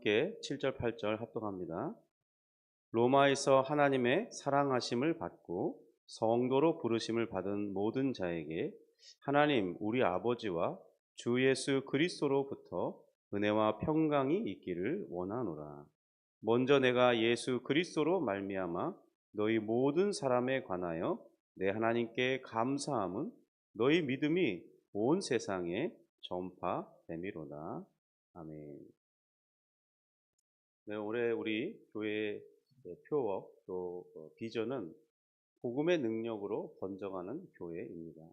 함께 7절, 8절 합독합니다. 로마에서 하나님의 사랑하심을 받고 성도로 부르심을 받은 모든 자에게 하나님 우리 아버지와 주 예수 그리스도로부터 은혜와 평강이 있기를 원하노라. 먼저 내가 예수 그리스도로 말미암아 너희 모든 사람에 관하여 내 하나님께 감사함은 너희 믿음이 온 세상에 전파됨이로다. 아멘. 네, 올해 우리 교회의 표어 또 비전은 복음의 능력으로 번져가는 교회입니다.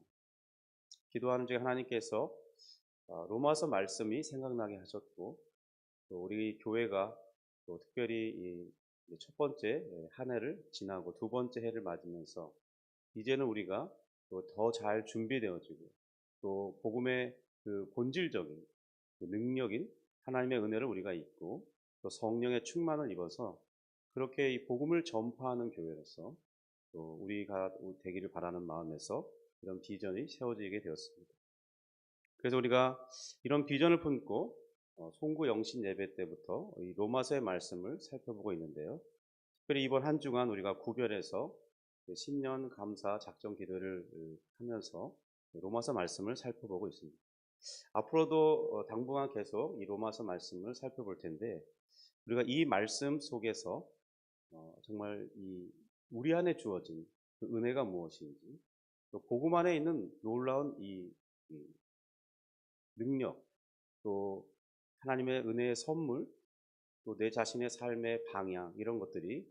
기도하는 중에 하나님께서 로마서 말씀이 생각나게 하셨고, 또 우리 교회가 또 특별히 첫 번째 한 해를 지나고 두 번째 해를 맞으면서 이제는 우리가 또 더 잘 준비되어지고 또 복음의 그 본질적인 그 능력인 하나님의 은혜를 우리가 잊고 또 성령의 충만을 입어서 그렇게 이 복음을 전파하는 교회로서 또 우리가 되기를 바라는 마음에서 이런 비전이 세워지게 되었습니다. 그래서 우리가 이런 비전을 품고 송구 영신 예배 때부터 이 로마서의 말씀을 살펴보고 있는데요. 특별히 이번 한 주간 우리가 구별해서 신년 감사 작정 기도를 하면서 로마서 말씀을 살펴보고 있습니다. 앞으로도 당분간 계속 이 로마서 말씀을 살펴볼 텐데 우리가 이 말씀 속에서 정말 이 우리 안에 주어진 그 은혜가 무엇인지 또 복음 안에 있는 놀라운 이 능력 또 하나님의 은혜의 선물 또 내 자신의 삶의 방향 이런 것들이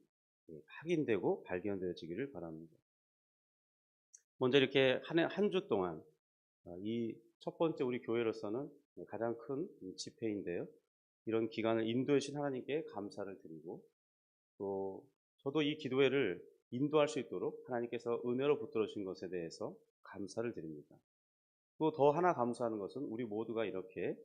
확인되고 발견되어지기를 바랍니다. 먼저 이렇게 한 주 동안 이 첫 번째 우리 교회로서는 가장 큰 집회인데요. 이런 기간을 인도해 주신 하나님께 감사를 드리고 또 저도 이 기도회를 인도할 수 있도록 하나님께서 은혜로 붙들어 주신 것에 대해서 감사를 드립니다. 또 더 하나 감사하는 것은 우리 모두가 이렇게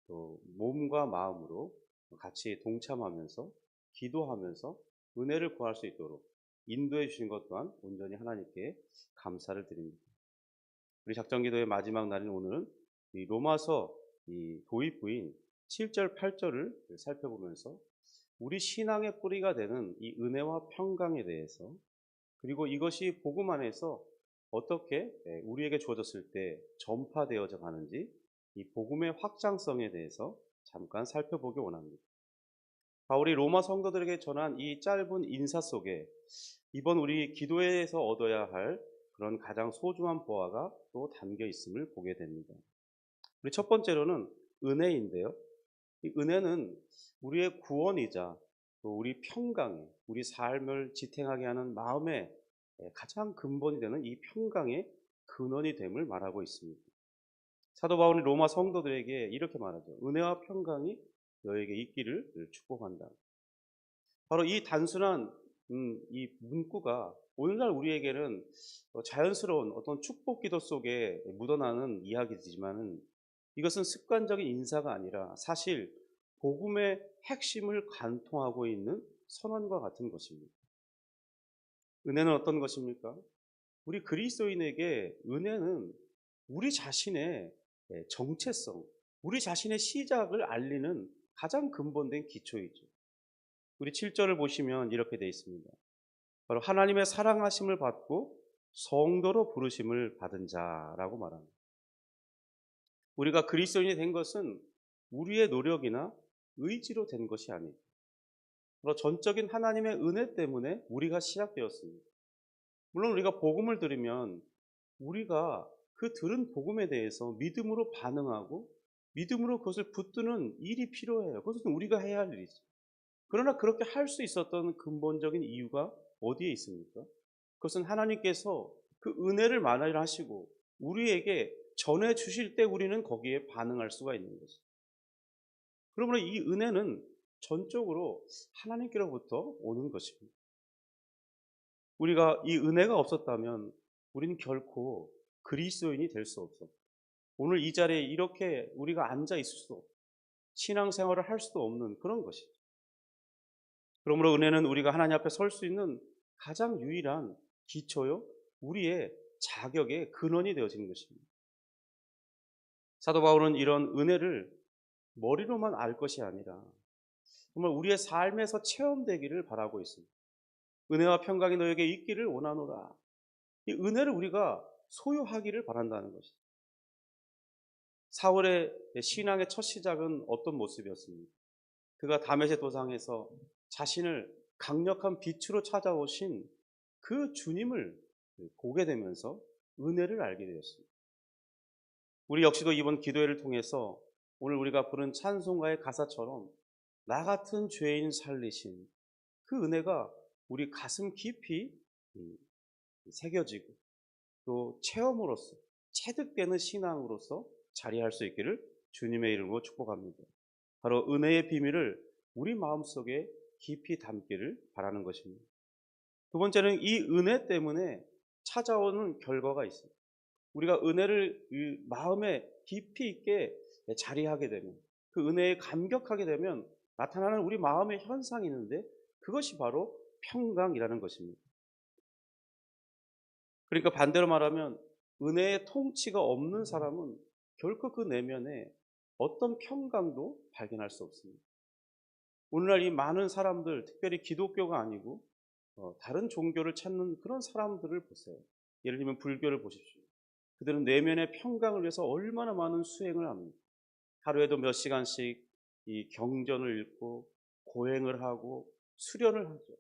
또 몸과 마음으로 같이 동참하면서 기도하면서 은혜를 구할 수 있도록 인도해 주신 것 또한 온전히 하나님께 감사를 드립니다. 우리 작정기도의 마지막 날인 오늘은 이 로마서 이 도입부인 7절, 8절을 살펴보면서 우리 신앙의 뿌리가 되는 이 은혜와 평강에 대해서 그리고 이것이 복음 안에서 어떻게 우리에게 주어졌을 때 전파되어져 가는지 이 복음의 확장성에 대해서 잠깐 살펴보기 원합니다. 바울이 로마 성도들에게 전한 이 짧은 인사 속에 이번 우리 기도회에서 얻어야 할 그런 가장 소중한 보화가 또 담겨 있음을 보게 됩니다. 우리 첫 번째로는 은혜인데요. 이 은혜는 우리의 구원이자 또 우리 평강에 우리 삶을 지탱하게 하는 마음의 가장 근본이 되는 이 평강의 근원이 됨을 말하고 있습니다. 사도 바울이 로마 성도들에게 이렇게 말하죠. 은혜와 평강이 너에게 있기를 축복한다. 바로 이 단순한 이 문구가 오늘날 우리에게는 자연스러운 어떤 축복 기도 속에 묻어나는 이야기지만은 이것은 습관적인 인사가 아니라 사실 복음의 핵심을 관통하고 있는 선언과 같은 것입니다. 은혜는 어떤 것입니까? 우리 그리스도인에게 은혜는 우리 자신의 정체성, 우리 자신의 시작을 알리는 가장 근본된 기초이죠. 우리 7절을 보시면 이렇게 되어 있습니다. 바로 하나님의 사랑하심을 받고 성도로 부르심을 받은 자라고 말합니다. 우리가 그리스도인이 된 것은 우리의 노력이나 의지로 된 것이 아니죠. 바로 전적인 하나님의 은혜 때문에 우리가 시작되었습니다. 물론 우리가 복음을 들으면 우리가 그 들은 복음에 대해서 믿음으로 반응하고 믿음으로 그것을 붙드는 일이 필요해요. 그것은 우리가 해야 할 일이죠. 그러나 그렇게 할 수 있었던 근본적인 이유가 어디에 있습니까? 그것은 하나님께서 그 은혜를 만회하시고 우리에게 전해 주실 때 우리는 거기에 반응할 수가 있는 것이죠. 그러므로 이 은혜는 전적으로 하나님께로부터 오는 것입니다. 우리가 이 은혜가 없었다면 우리는 결코 그리스도인이 될 수 없어. 오늘 이 자리에 이렇게 우리가 앉아 있을 수 없고 신앙생활을 할 수도 없는 그런 것이죠. 그러므로 은혜는 우리가 하나님 앞에 설 수 있는 가장 유일한 기초요, 우리의 자격의 근원이 되어지는 것입니다. 사도 바울은 이런 은혜를 머리로만 알 것이 아니라 정말 우리의 삶에서 체험되기를 바라고 있습니다. 은혜와 평강이 너에게 있기를 원하노라. 이 은혜를 우리가 소유하기를 바란다는 것이죠. 사울의 신앙의 첫 시작은 어떤 모습이었습니까? 그가 다메섹 도상에서 자신을 강력한 빛으로 찾아오신 그 주님을 보게 되면서 은혜를 알게 되었습니다. 우리 역시도 이번 기도회를 통해서 오늘 우리가 부른 찬송가의 가사처럼 나 같은 죄인 살리신 그 은혜가 우리 가슴 깊이 새겨지고 또 체험으로서 체득되는 신앙으로서 자리할 수 있기를 주님의 이름으로 축복합니다. 바로 은혜의 비밀을 우리 마음속에 깊이 담기를 바라는 것입니다. 두 번째는 이 은혜 때문에 찾아오는 결과가 있습니다. 우리가 은혜를 마음에 깊이 있게 자리하게 되면, 그 은혜에 감격하게 되면 나타나는 우리 마음의 현상이 있는데, 그것이 바로 평강이라는 것입니다. 그러니까 반대로 말하면 은혜의 통치가 없는 사람은 결코 그 내면에 어떤 평강도 발견할 수 없습니다. 오늘날 이 많은 사람들, 특별히 기독교가 아니고 다른 종교를 찾는 그런 사람들을 보세요. 예를 들면 불교를 보십시오. 그들은 내면의 평강을 위해서 얼마나 많은 수행을 합니다. 하루에도 몇 시간씩 이 경전을 읽고 고행을 하고 수련을 하죠.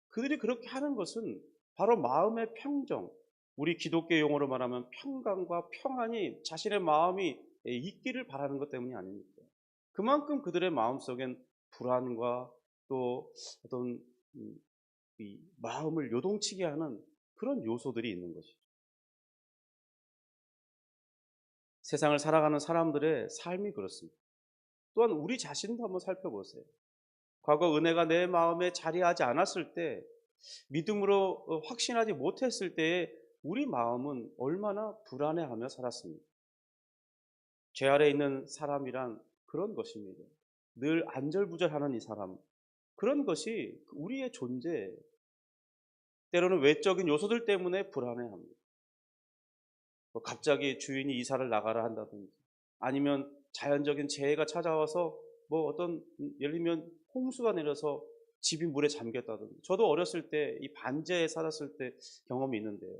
그들이 그렇게 하는 것은 바로 마음의 평정, 우리 기독교 용어로 말하면 평강과 평안이 자신의 마음이 있기를 바라는 것 때문이 아닙니까? 그만큼 그들의 마음속엔 불안과 또 어떤 이 마음을 요동치게 하는 그런 요소들이 있는 것이죠. 세상을 살아가는 사람들의 삶이 그렇습니다. 또한 우리 자신도 한번 살펴보세요. 과거 은혜가 내 마음에 자리하지 않았을 때, 믿음으로 확신하지 못했을 때에 우리 마음은 얼마나 불안해하며 살았습니까? 죄 아래 있는 사람이란 그런 것입니다. 늘 안절부절하는 이 사람, 그런 것이 우리의 존재, 때로는 외적인 요소들 때문에 불안해합니다. 갑자기 주인이 이사를 나가라 한다든지, 아니면 자연적인 재해가 찾아와서 어떤 예를 들면 홍수가 내려서 집이 물에 잠겼다든지. 저도 어렸을 때 이 반지하에 살았을 때 경험이 있는데요.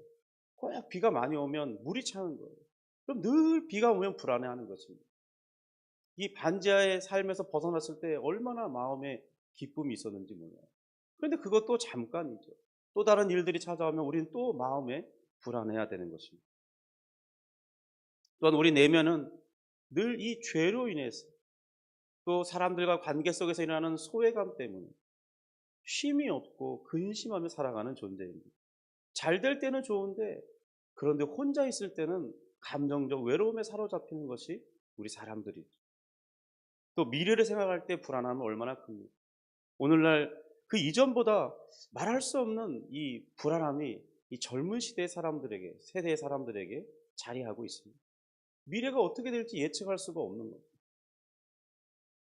꼭 비가 많이 오면 물이 차는 거예요. 그럼 늘 비가 오면 불안해하는 것입니다. 이 반지하의 삶에서 벗어났을 때 얼마나 마음에 기쁨이 있었는지 몰라요. 그런데 그것도 잠깐이죠. 또 다른 일들이 찾아오면 우리는 또 마음에 불안해야 되는 것입니다. 또한 우리 내면은 늘 이 죄로 인해서 또 사람들과 관계 속에서 일어나는 소외감 때문에 쉼이 없고 근심하며 살아가는 존재입니다. 잘 될 때는 좋은데, 그런데 혼자 있을 때는 감정적 외로움에 사로잡히는 것이 우리 사람들이죠. 또 미래를 생각할 때 불안함은 얼마나 큽니까? 오늘날 그 이전보다 말할 수 없는 이 불안함이 이 젊은 시대의 사람들에게, 세대의 사람들에게 자리하고 있습니다. 미래가 어떻게 될지 예측할 수가 없는 거예요.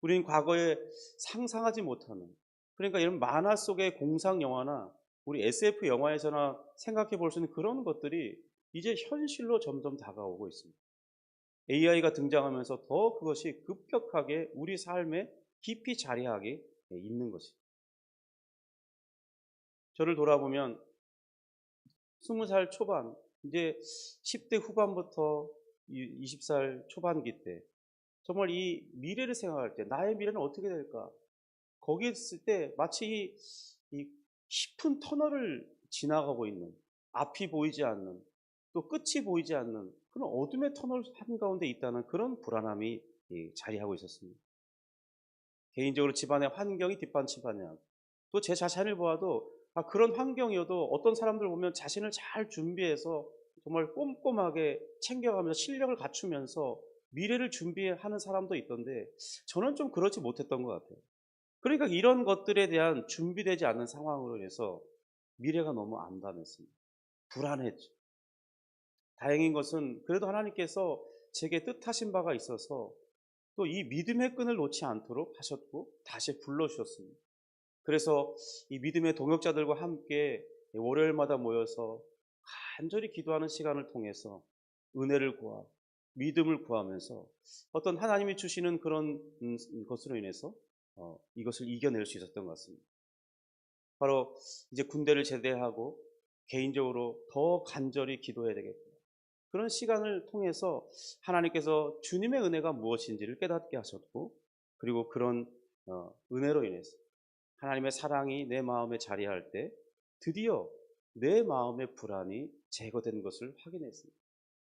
우리는 과거에 상상하지 못하는, 그러니까 이런 만화 속의 공상 영화나 우리 SF 영화에서나 생각해 볼 수 있는 그런 것들이 이제 현실로 점점 다가오고 있습니다. AI가 등장하면서 더 그것이 급격하게 우리 삶에 깊이 자리하게 있는 것입니다. 저를 돌아보면 20살 초반, 이제 10대 후반부터 20살 초반기 때 정말 이 미래를 생각할 때 나의 미래는 어떻게 될까? 거기에 있을 때 마치 이 깊은 터널을 지나가고 있는, 앞이 보이지 않는, 또 끝이 보이지 않는 그런 어둠의 터널 한가운데 있다는 그런 불안함이 자리하고 있었습니다. 개인적으로 집안의 환경이 뒷받침하냐, 또 제 자신을 보아도 그런 환경이어도 어떤 사람들 보면 자신을 잘 준비해서 정말 꼼꼼하게 챙겨가면서 실력을 갖추면서 미래를 준비하는 사람도 있던데, 저는 좀 그렇지 못했던 것 같아요. 그러니까 이런 것들에 대한 준비되지 않는 상황으로 인해서 미래가 너무 암담했습니다. 불안했죠. 다행인 것은 그래도 하나님께서 제게 뜻하신 바가 있어서 또 이 믿음의 끈을 놓지 않도록 하셨고 다시 불러주셨습니다. 그래서 이 믿음의 동역자들과 함께 월요일마다 모여서 간절히 기도하는 시간을 통해서 은혜를 구하, 믿음을 구하면서 어떤 하나님이 주시는 그런 것으로 인해서 이것을 이겨낼 수 있었던 것 같습니다. 바로 이제 군대를 제대하고 개인적으로 더 간절히 기도해야 되겠다. 그런 시간을 통해서 하나님께서 주님의 은혜가 무엇인지를 깨닫게 하셨고, 그리고 그런 은혜로 인해서 하나님의 사랑이 내 마음에 자리할 때 드디어 내 마음의 불안이 제거된 것을 확인했습니다.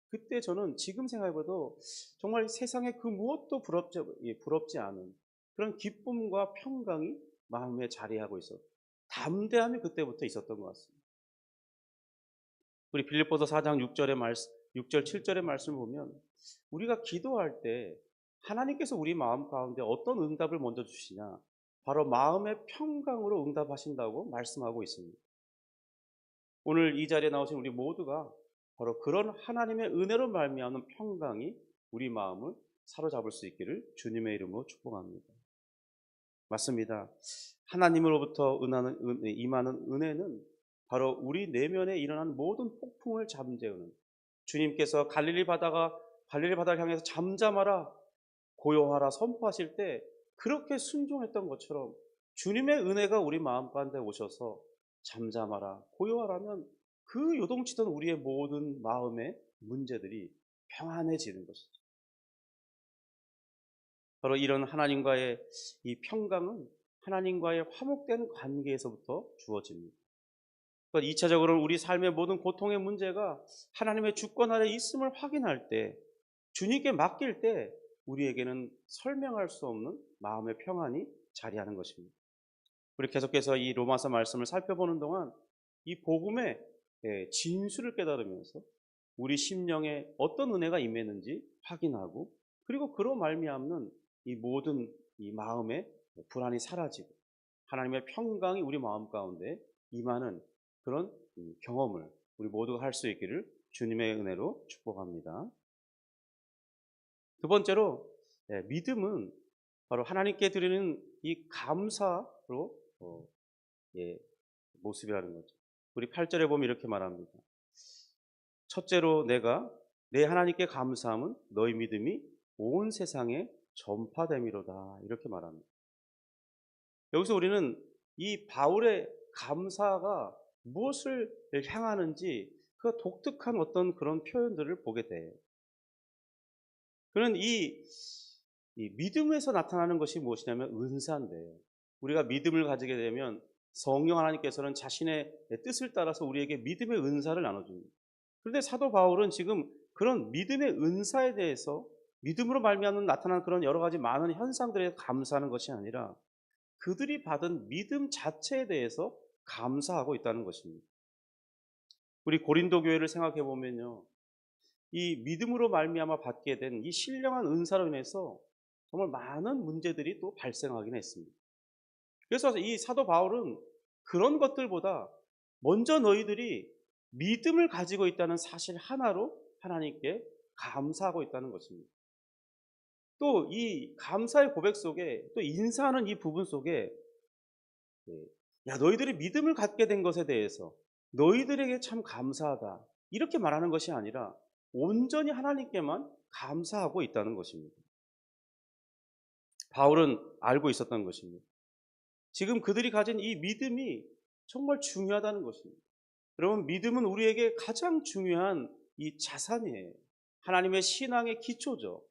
그때 저는 지금 생각해봐도 정말 세상에 그 무엇도 부럽지 않은 그런 기쁨과 평강이 마음에 자리하고 있었고, 담대함이 그때부터 있었던 것 같습니다. 우리 빌립보서 4장 6절 7절의 말씀을 보면 우리가 기도할 때 하나님께서 우리 마음 가운데 어떤 응답을 먼저 주시냐, 바로 마음의 평강으로 응답하신다고 말씀하고 있습니다. 오늘 이 자리에 나오신 우리 모두가 바로 그런 하나님의 은혜로 말미암는 평강이 우리 마음을 사로잡을 수 있기를 주님의 이름으로 축복합니다. 맞습니다. 하나님으로부터 임하는 은혜는 바로 우리 내면에 일어난 모든 폭풍을 잠재우는, 주님께서 갈릴리 바다를 향해서 잠잠하라 고요하라 선포하실 때 그렇게 순종했던 것처럼 주님의 은혜가 우리 마음 가운데 오셔서 잠잠하라 고요하라면 그 요동치던 우리의 모든 마음의 문제들이 평안해지는 것이죠. 바로 이런 하나님과의 이 평강은 하나님과의 화목된 관계에서부터 주어집니다. 2차적으로는 우리 삶의 모든 고통의 문제가 하나님의 주권 아래 있음을 확인할 때, 주님께 맡길 때 우리에게는 설명할 수 없는 마음의 평안이 자리하는 것입니다. 우리 계속해서 이 로마서 말씀을 살펴보는 동안 이 복음의 진수를 깨달으면서 우리 심령에 어떤 은혜가 임했는지 확인하고, 그리고 그로 말미암는 이 모든 이 마음의 불안이 사라지고 하나님의 평강이 우리 마음 가운데 임하는 그런 경험을 우리 모두가 할 수 있기를 주님의 은혜로 축복합니다. 두 번째로 믿음은 바로 하나님께 드리는 이 감사로 모습이라는 거죠. 우리 8절에 보면 이렇게 말합니다. 첫째로 내가 내 하나님께 감사함은 너희 믿음이 온 세상에 전파됨이로다, 이렇게 말합니다. 여기서 우리는 이 바울의 감사가 무엇을 향하는지 그 독특한 어떤 그런 표현들을 보게 돼요. 그는 이 믿음에서 나타나는 것이 무엇이냐면 은사인데요. 우리가 믿음을 가지게 되면 성령 하나님께서는 자신의 뜻을 따라서 우리에게 믿음의 은사를 나눠줍니다. 그런데 사도 바울은 지금 그런 믿음의 은사에 대해서, 믿음으로 말미암는 나타나는 그런 여러 가지 많은 현상들에 감사하는 것이 아니라 그들이 받은 믿음 자체에 대해서 감사하고 있다는 것입니다. 우리 고린도 교회를 생각해 보면요, 이 믿음으로 말미암아 받게 된 이 신령한 은사로 인해서 정말 많은 문제들이 또 발생하긴 했습니다. 그래서 이 사도 바울은 그런 것들보다 먼저 너희들이 믿음을 가지고 있다는 사실 하나로 하나님께 감사하고 있다는 것입니다. 또 이 감사의 고백 속에 또 인사하는 이 부분 속에 야, 너희들이 믿음을 갖게 된 것에 대해서 너희들에게 참 감사하다, 이렇게 말하는 것이 아니라 온전히 하나님께만 감사하고 있다는 것입니다. 바울은 알고 있었던 것입니다. 지금 그들이 가진 이 믿음이 정말 중요하다는 것입니다. 여러분, 믿음은 우리에게 가장 중요한 이 자산이에요. 하나님의 신앙의 기초죠.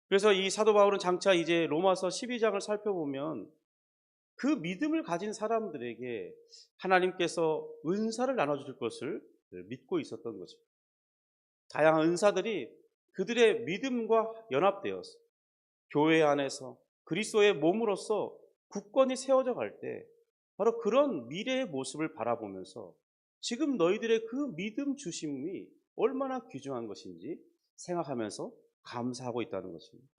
그래서 이 사도 바울은 장차 이제 로마서 12장을 살펴보면 그 믿음을 가진 사람들에게 하나님께서 은사를 나눠줄 것을 믿고 있었던 것입니다. 다양한 은사들이 그들의 믿음과 연합되어서 교회 안에서 그리스도의 몸으로서 굳건히 세워져 갈 때 바로 그런 미래의 모습을 바라보면서 지금 너희들의 그 믿음 주심이 얼마나 귀중한 것인지 생각하면서 감사하고 있다는 것입니다.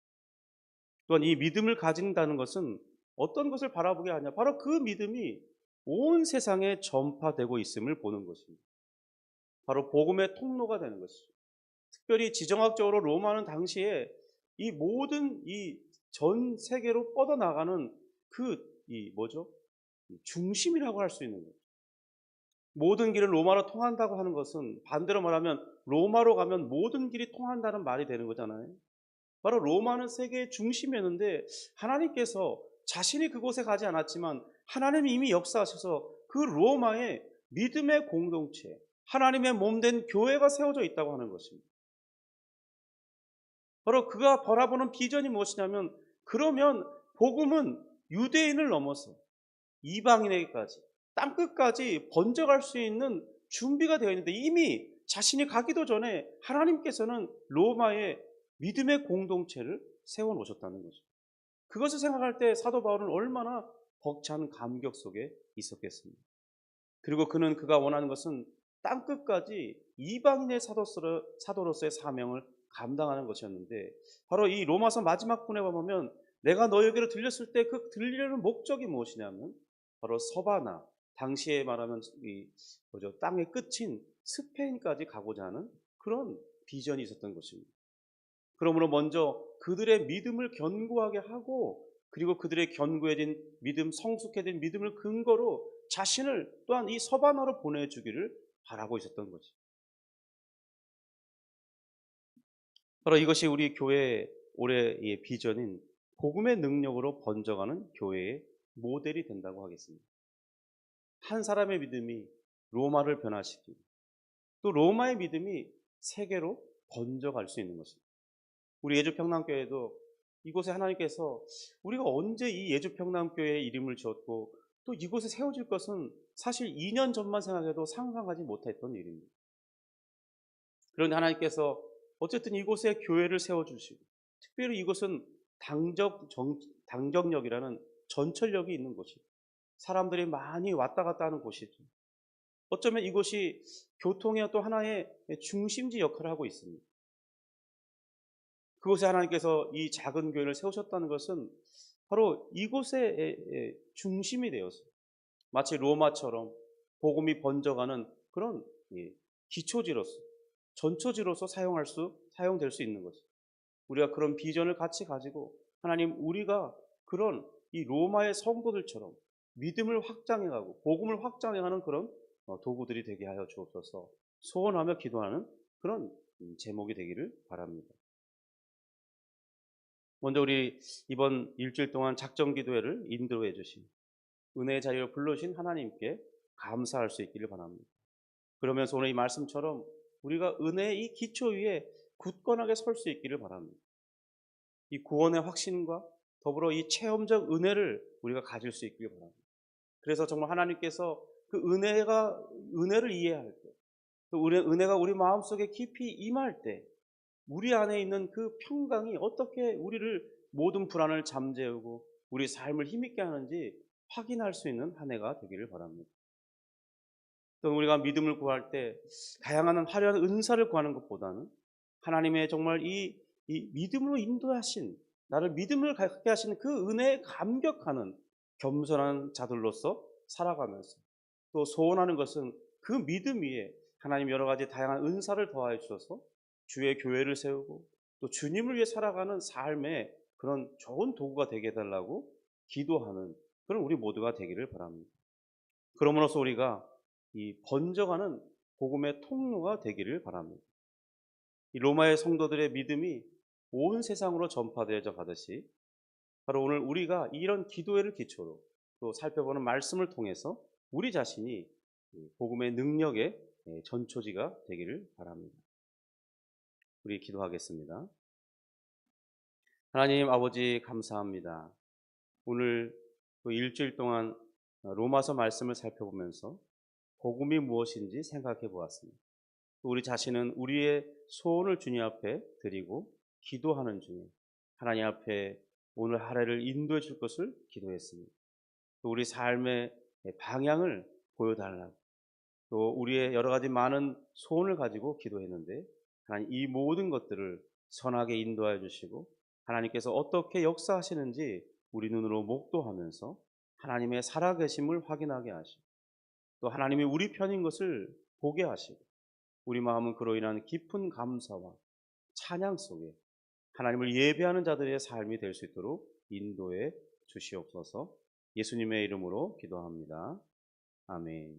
또한 이 믿음을 가진다는 것은 어떤 것을 바라보게 하냐, 바로 그 믿음이 온 세상에 전파되고 있음을 보는 것입니다. 바로 복음의 통로가 되는 것이죠. 특별히 지정학적으로 로마는 당시에 이 모든 이 전 세계로 뻗어나가는 중심이라고 할 수 있는 거죠. 모든 길은 로마로 통한다고 하는 것은 반대로 말하면 로마로 가면 모든 길이 통한다는 말이 되는 거잖아요. 바로 로마는 세계의 중심이었는데 하나님께서 자신이 그곳에 가지 않았지만 하나님이 이미 역사하셔서 그 로마의 믿음의 공동체, 하나님의 몸된 교회가 세워져 있다고 하는 것입니다. 바로 그가 바라보는 비전이 무엇이냐면, 그러면 복음은 유대인을 넘어서 이방인에게까지, 땅끝까지 번져갈 수 있는 준비가 되어 있는데, 이미 자신이 가기도 전에 하나님께서는 로마의 믿음의 공동체를 세워놓으셨다는 거죠. 그것을 생각할 때 사도 바울은 얼마나 벅찬 감격 속에 있었겠습니까? 그리고 그가 원하는 것은 땅끝까지 이방인의 사도로서의 사명을 감당하는 것이었는데, 바로 이 로마서 마지막 분에 보면 내가 너에게로 들렸을 때 그 들리려는 목적이 무엇이냐면, 바로 서바나, 당시에 말하면 땅의 끝인 스페인까지 가고자 하는 그런 비전이 있었던 것입니다. 그러므로 먼저 그들의 믿음을 견고하게 하고, 그리고 그들의 견고해진 믿음, 성숙해진 믿음을 근거로 자신을 또한 이 서바나로 보내주기를 바라고 있었던 거지. 바로 이것이 우리 교회의 올해의 비전인 복음의 능력으로 번져가는 교회의 모델이 된다고 하겠습니다. 한 사람의 믿음이 로마를 변화시키고, 또 로마의 믿음이 세계로 번져갈 수 있는 것입니다. 우리 예주평남교회도 이곳에 하나님께서 우리가 언제 이 예주평남교회의 이름을 지었고 또 이곳에 세워질 것은 사실 2년 전만 생각해도 상상하지 못했던 일입니다. 그런데 하나님께서 어쨌든 이곳에 교회를 세워주시고, 특별히 이곳은 당정역이라는 전철역이 있는 곳이고 사람들이 많이 왔다 갔다 하는 곳이죠. 어쩌면 이곳이 교통의 또 하나의 중심지 역할을 하고 있습니다. 그곳에 하나님께서 이 작은 교회를 세우셨다는 것은 바로 이곳의 중심이 되어서 마치 로마처럼 복음이 번져가는 그런 기초지로서, 전초지로서 사용될 수 있는 거죠. 우리가 그런 비전을 같이 가지고 하나님, 우리가 그런 이 로마의 성도들처럼 믿음을 확장해가고 복음을 확장해가는 그런 도구들이 되게 하여 주옵소서 소원하며 기도하는 그런 제목이 되기를 바랍니다. 먼저 우리 이번 일주일 동안 작정 기도회를 인도해 주신 은혜의 자리로 불러주신 하나님께 감사할 수 있기를 바랍니다. 그러면서 오늘 이 말씀처럼 우리가 은혜의 이 기초 위에 굳건하게 설 수 있기를 바랍니다. 이 구원의 확신과 더불어 이 체험적 은혜를 우리가 가질 수 있기를 바랍니다. 그래서 정말 하나님께서 그 은혜를 이해할 때, 또 은혜가 우리 마음속에 깊이 임할 때 우리 안에 있는 그 평강이 어떻게 우리를 모든 불안을 잠재우고 우리 삶을 힘있게 하는지 확인할 수 있는 한 해가 되기를 바랍니다. 또 우리가 믿음을 구할 때 다양한 화려한 은사를 구하는 것보다는 하나님의 정말 이 믿음으로 인도하신, 나를 믿음을 갖게 하시는 그 은혜에 감격하는 겸손한 자들로서 살아가면서, 또 소원하는 것은 그 믿음 위에 하나님 여러 가지 다양한 은사를 더하여 주셔서 주의 교회를 세우고 또 주님을 위해 살아가는 삶의 그런 좋은 도구가 되게 해달라고 기도하는 그런 우리 모두가 되기를 바랍니다. 그러므로써 우리가 이 번져가는 복음의 통로가 되기를 바랍니다. 이 로마의 성도들의 믿음이 온 세상으로 전파되어져 가듯이 바로 오늘 우리가 이런 기도회를 기초로 또 살펴보는 말씀을 통해서 우리 자신이 복음의 능력의 전초지가 되기를 바랍니다. 우리 기도하겠습니다. 하나님 아버지, 감사합니다. 오늘 또 일주일 동안 로마서 말씀을 살펴보면서 복음이 무엇인지 생각해 보았습니다. 우리 자신은 우리의 소원을 주님 앞에 드리고 기도하는 중에 하나님 앞에 오늘 하루를 인도해 줄 것을 기도했습니다. 또 우리 삶의 방향을 보여달라고, 또 우리의 여러 가지 많은 소원을 가지고 기도했는데 하나님, 이 모든 것들을 선하게 인도하여 주시고 하나님께서 어떻게 역사하시는지 우리 눈으로 목도하면서 하나님의 살아계심을 확인하게 하시고, 또 하나님이 우리 편인 것을 보게 하시고, 우리 마음은 그로 인한 깊은 감사와 찬양 속에 하나님을 예배하는 자들의 삶이 될 수 있도록 인도해 주시옵소서. 예수님의 이름으로 기도합니다. 아멘.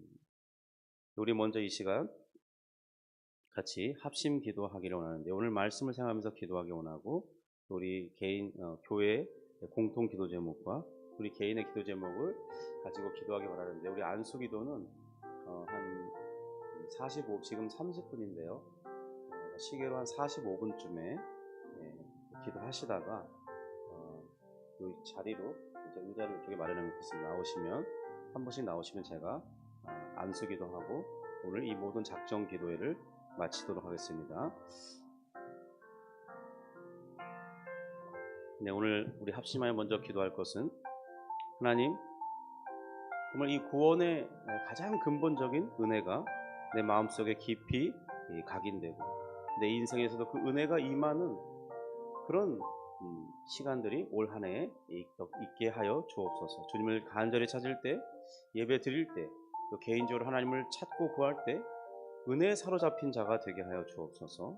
우리 먼저 이 시간 같이 합심 기도하기를 원하는데, 오늘 말씀을 생각하면서 기도하기 원하고, 우리 개인 교회 공통 기도 제목과 우리 개인의 기도 제목을 가지고 기도하기 바라는데, 우리 안수기도는 한 45, 지금 30분인데요. 시계로 한 45분쯤에 기도하시다가 이 자리로 이제 의자를 이쪽에 마련해 놓겠습니다. 나오시면 한 분씩 나오시면 제가 안수기도 하고 오늘 이 모든 작정 기도회를 마치도록 하겠습니다. 네, 오늘 우리 합심하여 먼저 기도할 것은, 하나님, 정말 이 구원의 가장 근본적인 은혜가 내 마음속에 깊이 각인되고 내 인생에서도 그 은혜가 임하는 그런 시간들이 올 한 해에 있게 하여 주옵소서. 주님을 간절히 찾을 때, 예배 드릴 때, 또 개인적으로 하나님을 찾고 구할 때 은혜에 사로잡힌 자가 되게 하여 주옵소서.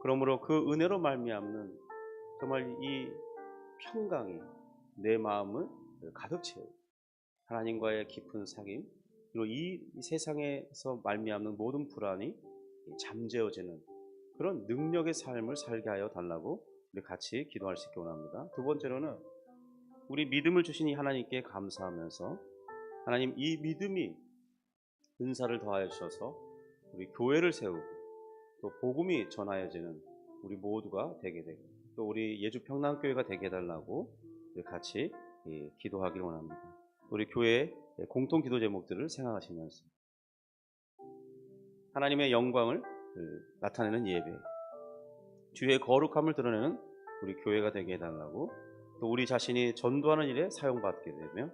그러므로 그 은혜로 말미암는 정말 이 평강이 내 마음을 가득 채우고 하나님과의 깊은 사귐, 그리고 이 세상에서 말미암는 모든 불안이 잠재워지는 그런 능력의 삶을 살게 하여 달라고 우리 같이 기도할 수 있게 원합니다. 두 번째로는 우리 믿음을 주신 이 하나님께 감사하면서, 하나님, 이 믿음이 은사를 더하여 주셔서 우리 교회를 세우고 또 복음이 전하여지는 우리 모두가 되게 되고 또 우리 예주평남교회가 되게 해달라고 우리 같이 기도하기를 원합니다. 우리 교회의 공통 기도 제목들을 생각하시면서 하나님의 영광을 나타내는 예배, 주의 거룩함을 드러내는 우리 교회가 되게 해달라고, 또 우리 자신이 전도하는 일에 사용받게 되며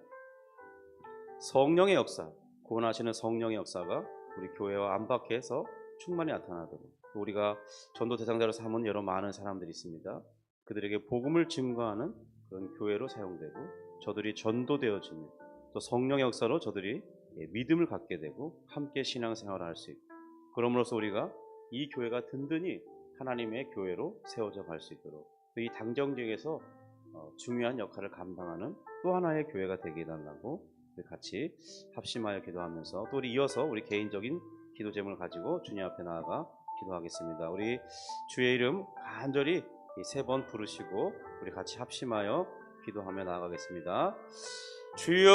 성령의 역사, 구원하시는 성령의 역사가 우리 교회와 안팎에서 충만히 나타나도록, 또 우리가 전도 대상자로 삼은 여러 많은 사람들이 있습니다. 그들에게 복음을 증거하는 그런 교회로 사용되고 저들이 전도되어지며 또 성령의 역사로 저들이 믿음을 갖게 되고 함께 신앙생활을 할 수 있고, 그럼으로써 우리가 이 교회가 든든히 하나님의 교회로 세워져 갈 수 있도록 또 이 당정 지역에서 중요한 역할을 감당하는 또 하나의 교회가 되게 해달라고 같이 합심하여 기도하면서, 또 우리 이어서 우리 개인적인 기도 제목을 가지고 주님 앞에 나아가 기도하겠습니다. 우리 주의 이름 간절히 3번 부르시고 우리 같이 합심하여 기도하며 나아가겠습니다. 주여